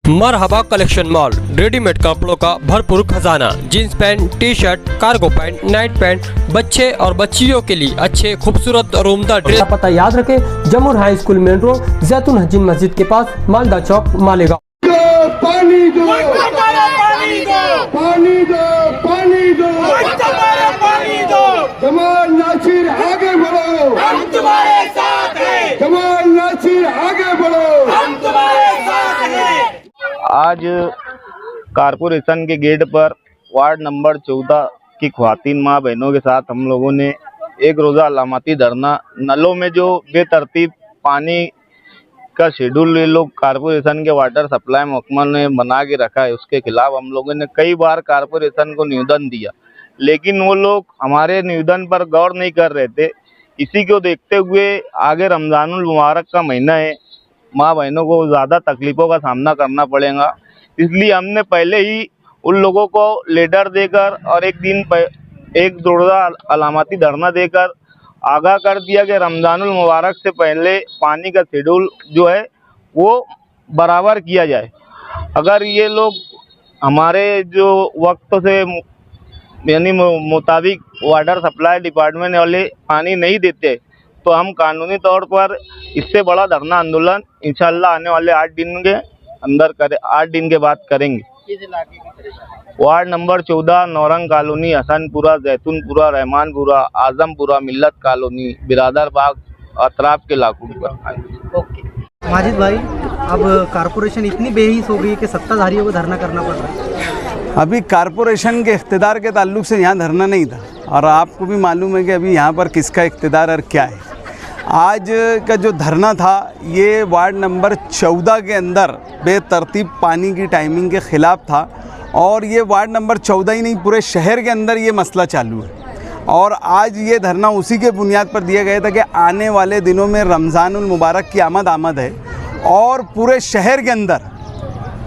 मरहबा collection mall, readymade कपड़ों का भरपूर खजाना। Jeans pant, T shirt, cargo pant, night pant, बच्चे और बच्चियों के लिए अच्छे खूबसूरत और उम्दा ड्रेस। पता याद रखे, जमुर हाई स्कूल मेन रोड, जैतून हजीन मस्जिद के पास, मालदा चौक, मालेगांव। पानी दो, पानी दो, पानी दो, पानी दो, पानी दो। जमाल नासिर आगे बढ़ो, हम तुम्हारे साथ हैं। जमाल नासिर आगे बढ़ो, हम तुम्हारे साथ हैं। आज कारपोरेशन के गेट पर वार्ड नंबर 14 की ख्वातीन माँ बहनों के साथ हम लोगों ने एक रोज़ा अलामती धरना, नलों में जो बेतरतीब पानी का शेड्यूल ये लोग कारपोरेशन के वाटर सप्लाई महकमा ने बना के रखा है, उसके खिलाफ हम लोगों ने कई बार कारपोरेशन को निवेदन दिया, लेकिन वो लोग हमारे निवेदन पर गौर नहीं कर रहे थे। इसी को देखते हुए आगे रमज़ानुल मुबारक का महीना है, माँ बहनों को ज़्यादा तकलीफ़ों का सामना करना पड़ेगा, इसलिए हमने पहले ही उन लोगों को लेटर देकर और एक रोज़ा अलामती धरना देकर आगाह कर दिया कि रमज़ानुल मुबारक से पहले पानी का शेड्यूल जो है वो बराबर किया जाए। अगर ये लोग हमारे जो वक्त से यानी मुताबिक वाटर सप्लाई डिपार्टमेंट वाले पानी नहीं देते तो हम कानूनी तौर पर इससे बड़ा धरना आंदोलन इंशाल्लाह आने वाले 8 दिन के बाद करेंगे। Ward number 14, Naurang colony, Hasanpura, Jaitunpura, Rahmanpura, Azampura, Millat colony, बिरादर बाग, अतराफ के इलाकों पर। ओके माजिद भाई, अब कारपोरेशन इतनी बेहिस हो गई है कि सत्ताधारियों को धरना करना पड़ रहा है। अभी कारपोरेशन के इख्तिदार के ताल्लुक से यहाँ धरना नहीं था, और आपको भी मालूम है कि अभी यहाँ पर किसका इख्तिदार और क्या है। आज का जो धरना था ये वार्ड नंबर 14 के अंदर बेतरतीब पानी की टाइमिंग के ख़िलाफ़ था, और ये वार्ड नंबर 14 ही नहीं पूरे शहर के अंदर ये मसला चालू है। और आज ये धरना उसी के बुनियाद पर दिया गया था कि आने वाले दिनों में रमज़ानुल मुबारक की आमद है, और पूरे शहर के अंदर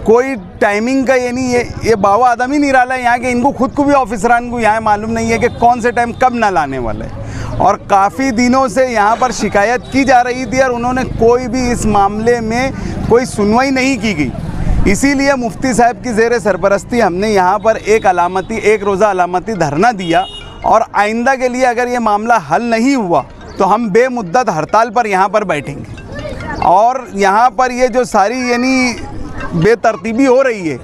कोई टाइमिंग का ये नहीं है, ये बावा आदम ही नहीं रहा है यहाँ के, इनको खुद को भी ऑफिसरान को यहाँ मालूम नहीं है कि कौन से टाइम कब ना लाने वाला है। और काफ़ी दिनों से यहाँ पर शिकायत की जा रही थी और उन्होंने कोई भी इस मामले में कोई सुनवाई नहीं की गई। इसीलिए मुफ्ती साहब की ज़ेर सरपरस्ती हमने यहाँ पर एक रोज़ा अलामती धरना दिया, और आइंदा के लिए अगर ये मामला हल नहीं हुआ तो हम बेमुद्दत हड़ताल पर यहाँ पर बैठेंगे। और यहाँ पर ये जो सारी यानी बेतरतीबी हो रही है,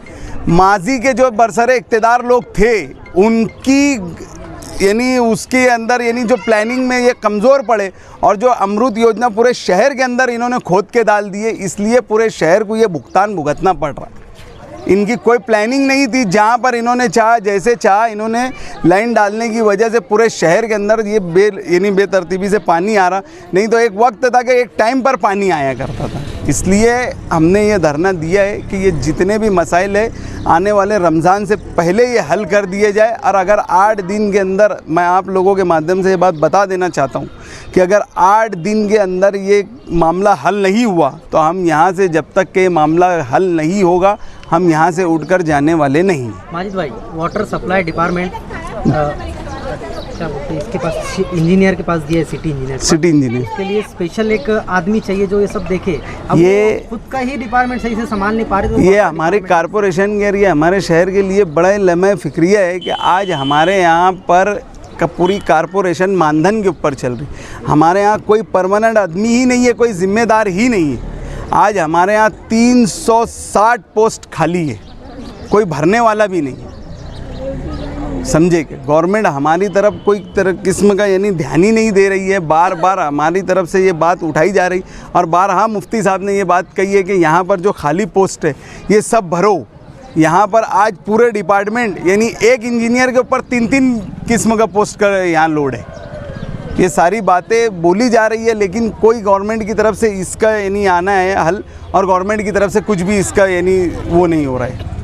माजी के जो बरसरे इक़्तिदार लोग थे उनकी यानी उसके अंदर यानी जो प्लानिंग में ये कमज़ोर पड़े, और जो अमृत योजना पूरे शहर के अंदर इन्होंने खोद के डाल दिए, इसलिए पूरे शहर को ये भुगतान भुगतना पड़ रहा है। इनकी कोई प्लानिंग नहीं थी, जहाँ पर इन्होंने जैसे चाहा इन्होंने लाइन डालने की वजह से पूरे शहर के अंदर ये बेतरतीबी से पानी आ रहा। नहीं तो एक वक्त था कि एक टाइम पर पानी आया करता था। इसलिए हमने ये धरना दिया है कि ये जितने भी मसाइल है आने वाले रमज़ान से पहले ये हल कर दिए जाए। और अगर 8 दिन के अंदर, मैं आप लोगों के माध्यम से ये बात बता देना चाहता हूँ कि अगर 8 दिन के अंदर ये मामला हल नहीं हुआ तो हम यहाँ से, जब तक के मामला हल नहीं होगा, हम यहाँ से उठकर जाने वाले नहीं। माजिद भाई, वाटर सप्लाई डिपार्टमेंट क्या बोलते हैं इसके पास, इंजीनियर के पास दिया है, सिटी इंजीनियर के लिए स्पेशल एक आदमी चाहिए जो ये सब देखे। अब ये खुद का ही डिपार्टमेंट सही से संभाल नहीं पा रहे तो ये हमारे कारपोरेशन के लिए, हमारे शहर के लिए बड़ा लम्हा फिक्रिया है कि आज हमारे यहाँ पर पूरी कारपोरेशन मानधन के ऊपर चल रही। हमारे यहाँ कोई परमानेंट आदमी ही नहीं है, कोई जिम्मेदार ही नहीं है। आज हमारे यहाँ 360 पोस्ट खाली है, कोई भरने वाला भी नहीं है। समझे कि गवर्नमेंट हमारी तरफ कोई किस्म का यानी ध्यान ही नहीं दे रही है। बार बार हमारी तरफ से ये बात उठाई जा रही, और बारहा मुफ्ती साहब ने ये बात कही है कि यहाँ पर जो खाली पोस्ट है ये सब भरो। यहाँ पर आज पूरे डिपार्टमेंट यानी एक इंजीनियर के ऊपर 3-3 किस्म का पोस्ट का यहाँ लोड है। ये सारी बातें बोली जा रही है, लेकिन कोई गवर्नमेंट की तरफ से इसका यानी आना है हल, और गवर्नमेंट की तरफ से कुछ भी इसका यानी वो नहीं हो रहा है।